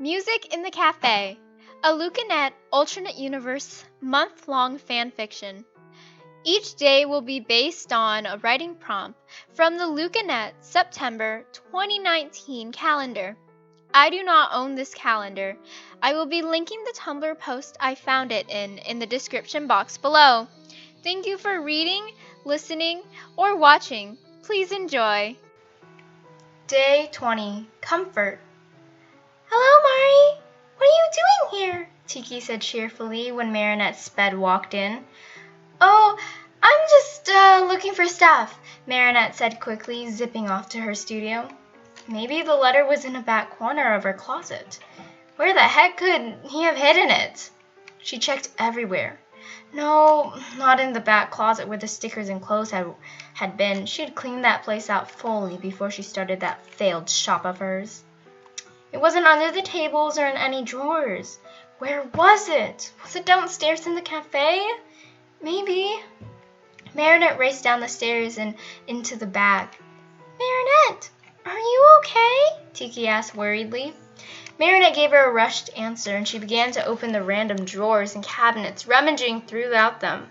Music in the Cafe, a Lukanette alternate universe month-long fanfiction. Each day will be based on a writing prompt from the Lukanette September 2019 calendar. I do not own this calendar. I will be linking the Tumblr post I found it in the description box below. Thank you for reading, listening, or watching. Please enjoy. Day 20. Comfort. Hello, Mari. What are you doing here? Tikki said cheerfully when Marinette's sped walked in. Oh, I'm just looking for stuff, Marinette said quickly, zipping off to her studio. Maybe the letter was in a back corner of her closet. Where the heck could he have hidden it? She checked everywhere. No, not in the back closet where the stickers and clothes had been. She had cleaned that place out fully before she started that failed shop of hers. It wasn't under the tables or in any drawers. Where was it? Was it downstairs in the cafe? Maybe. Marinette raced down the stairs and into the bag. Marinette, are you okay? Tikki asked worriedly. Marinette gave her a rushed answer, and she began to open the random drawers and cabinets, rummaging throughout them.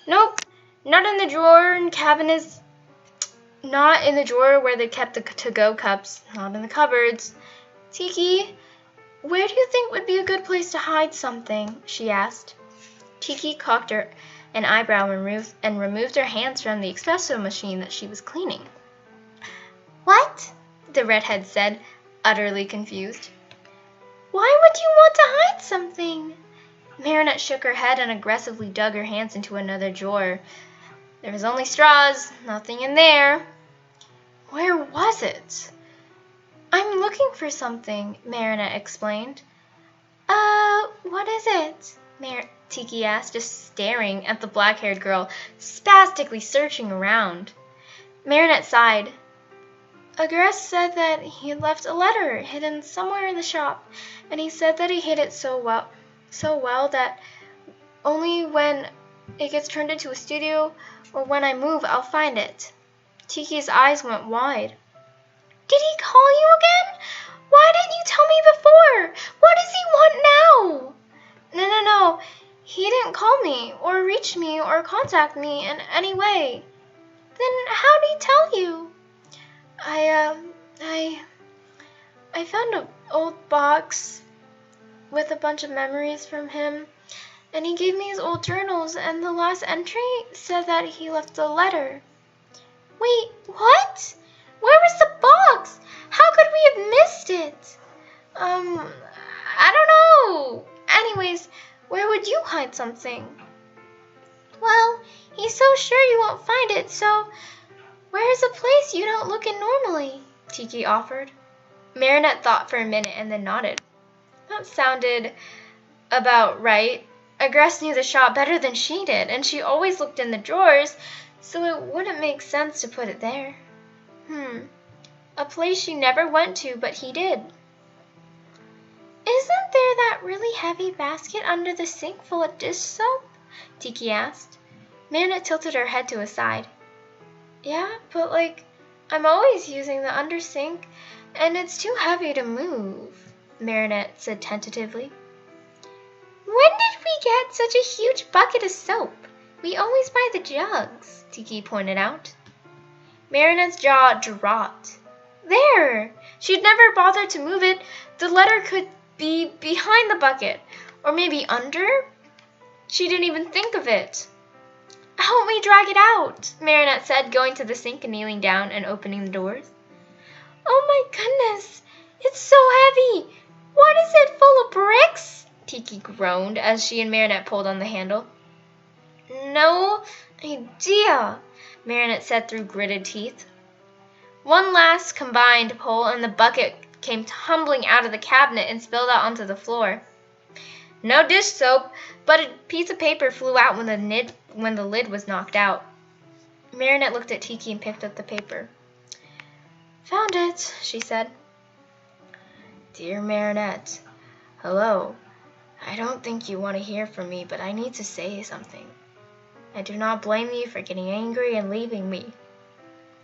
Nope, not in the drawer and cabinets. Not in the drawer where they kept the to-go cups. Not in the cupboards. Tikki, where do you think would be a good place to hide something? She asked. Tikki cocked her an eyebrow and removed her hands from the espresso machine that she was cleaning. What? The redhead said, utterly confused. Why would you want to hide something? Marinette shook her head and aggressively dug her hands into another drawer. There was only straws, nothing in there. Where was it? I'm looking for something, Marinette explained. What is it? Tikki asked, just staring at the black-haired girl, spastically searching around. Marinette sighed. Agrest said that he had left a letter hidden somewhere in the shop, and he said that he hid it so well that only when it gets turned into a studio or when I move, I'll find it. Tikki's eyes went wide. Did he call you again? Why didn't you tell me before? What does he want now? No. He didn't call me or reach me or contact me in any way. Then how did he tell you? I found an old box with a bunch of memories from him, and he gave me his old journals, and the last entry said that he left a letter. Wait, what? Where was the box? How could we have missed it? I don't know. Anyways, where would you hide something? Well, he's so sure you won't find it, so where's a place you don't look in normally? Tikki offered. Marinette thought for a minute and then nodded. That sounded about right. Agrest knew the shop better than she did, and she always looked in the drawers, so it wouldn't make sense to put it there. A place she never went to, but he did. Isn't there that really heavy basket under the sink full of dish soap? Tikki asked. Marinette tilted her head to a side. Yeah, but I'm always using the undersink, and it's too heavy to move, Marinette said tentatively. When did we get such a huge bucket of soap? We always buy the jugs, Tikki pointed out. Marinette's jaw dropped. There! She'd never bothered to move it. The letter could be behind the bucket, or maybe under. She didn't even think of it. Help me drag it out, Marinette said, going to the sink and kneeling down and opening the doors. Oh my goodness, it's so heavy. What is it, full of bricks? Tikki groaned as she and Marinette pulled on the handle. No idea, Marinette said through gritted teeth. One last combined pull and the bucket came tumbling out of the cabinet and spilled out onto the floor. No dish soap, but a piece of paper flew out when the lid was knocked out. Marinette looked at Tikki and picked up the paper. Found it, she said. Dear Marinette, hello. I don't think you want to hear from me, but I need to say something. I do not blame you for getting angry and leaving me.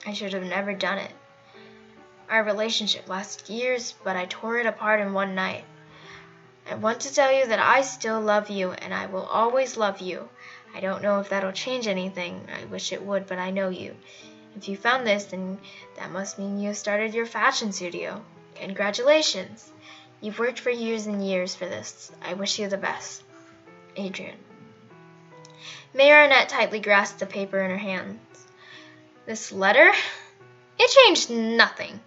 I should have never done it. Our relationship lasted years, but I tore it apart in one night. I want to tell you that I still love you, and I will always love you. I don't know if that'll change anything. I wish it would, but I know you. If you found this, then that must mean you have started your fashion studio. Congratulations. You've worked for years and years for this. I wish you the best. Adrian. Marinette tightly grasped the paper in her hands. This letter? It changed nothing.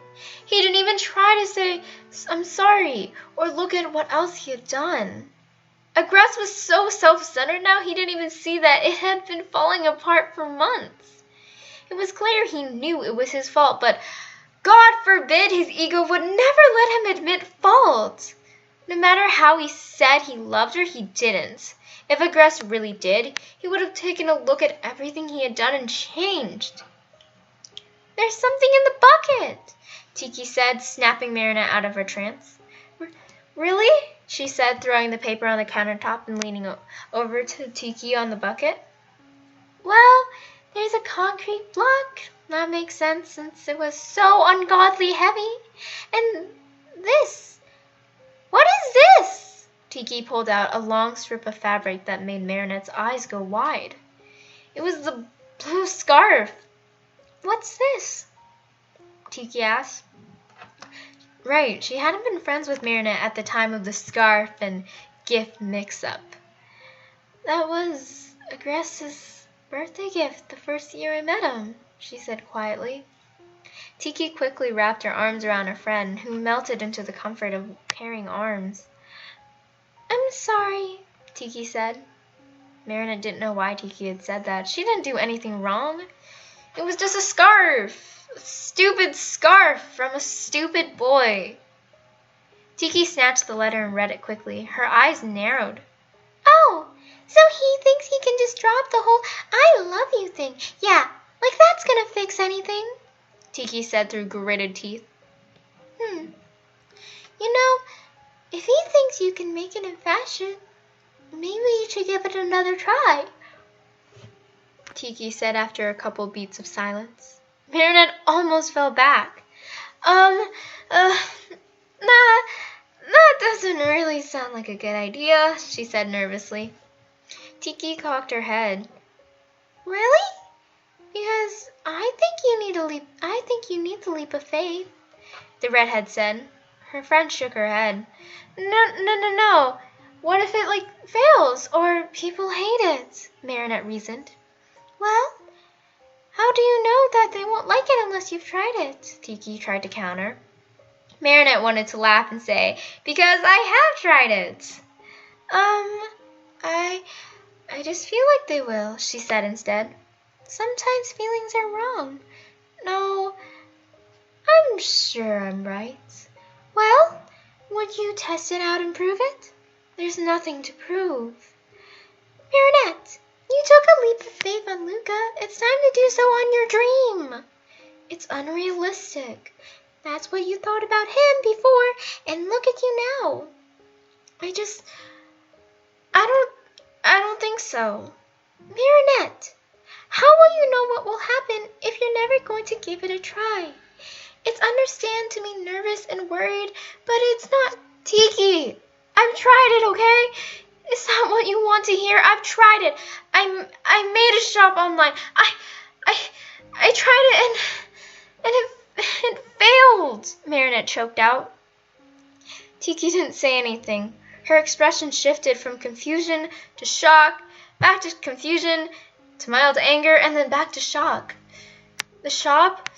He didn't even try to say, I'm sorry, or look at what else he had done. Agress was so self-centered now he didn't even see that it had been falling apart for months. It was clear he knew it was his fault, but God forbid his ego would never let him admit fault. No matter how he said he loved her, he didn't. If Agress really did, he would have taken a look at everything he had done and changed. There's something in the bucket, Tikki said, snapping Marinette out of her trance. Really? She said, throwing the paper on the countertop and leaning over to Tikki on the bucket. Well, there's a concrete block. That makes sense since it was so ungodly heavy. And this. What is this? Tikki pulled out a long strip of fabric that made Marinette's eyes go wide. It was the blue scarf. What's this? Tikki asked. Right, she hadn't been friends with Marinette at the time of the scarf and gift mix-up. That was Agress's birthday gift the first year I met him, she said quietly. Tikki quickly wrapped her arms around her friend, who melted into the comfort of caring arms. I'm sorry, Tikki said. Marinette didn't know why Tikki had said that. She didn't do anything wrong. It was just a scarf. A stupid scarf from a stupid boy. Tikki snatched the letter and read it quickly. Her eyes narrowed. Oh, so he thinks he can just drop the whole I love you thing. Yeah, like that's gonna fix anything, Tikki said through gritted teeth. You know, if he thinks you can make it in fashion, maybe you should give it another try, Tikki said after a couple beats of silence. Marinette almost fell back. Nah, that doesn't really sound like a good idea, she said nervously. Tikki cocked her head. Really? Because I think you need the leap of faith, the redhead said. Her friend shook her head. No. What if it, fails, or people hate it? Marinette reasoned. Well, how do you know that they won't like it unless you've tried it? Tikki tried to counter. Marinette wanted to laugh and say, because I have tried it. I just feel like they will, she said instead. Sometimes feelings are wrong. No, I'm sure I'm right. Well, would you test it out and prove it? There's nothing to prove. Marinette, you took a leap of faith on Luca. It's time to do so on your dream. It's unrealistic. That's what you thought about him before, and look at you now. I don't think so. Marinette, how will you know what will happen if you're never going to give it a try? It's understand to be nervous and worried, but it's not. Tikki, I've tried it, okay? Is that what you want to hear? I've tried it. I made a shop online. I tried it and it failed, Marinette choked out. Tikki didn't say anything. Her expression shifted from confusion to shock, back to confusion, to mild anger, and then back to shock. The shop,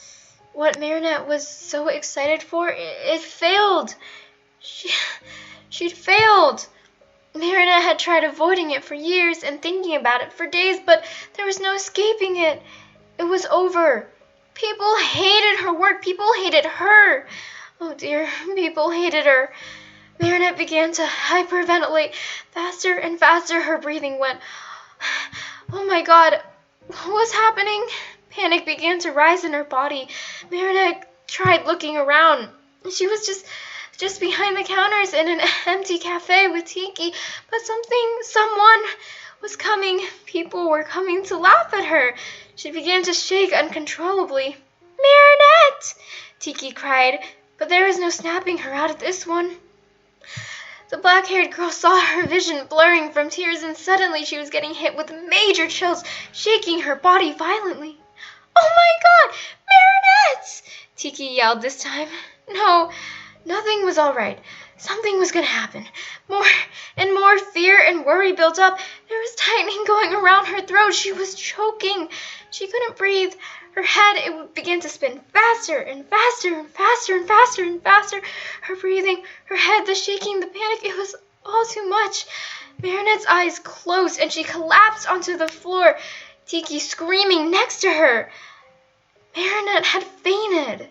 what Marinette was so excited for, it failed. She'd failed. Marinette had tried avoiding it for years and thinking about it for days, but there was no escaping it. It was over. People hated her work. People hated her. Oh dear, people hated her. Marinette began to hyperventilate. Faster and faster her breathing went. Oh my God, what was happening? Panic began to rise in her body. Marinette tried looking around. She was just behind the counters in an empty cafe with Tikki, but someone was coming. People were coming to laugh at her. She began to shake uncontrollably. Marinette!" Tikki cried, but there was no snapping her out of this one. The black-haired girl saw her vision blurring from tears, and suddenly she was getting hit with major chills, shaking her body violently. "Oh my God! Marinette!" Tikki yelled this time. No, nothing was all right. Something was going to happen. More and more fear and worry built up. There was tightening going around her throat. She was choking. She couldn't breathe. Her head began to spin faster and faster and faster and faster and faster. Her breathing, her head, the shaking, the panic, it was all too much. Marinette's eyes closed and she collapsed onto the floor, Tikki screaming next to her. Marinette had fainted.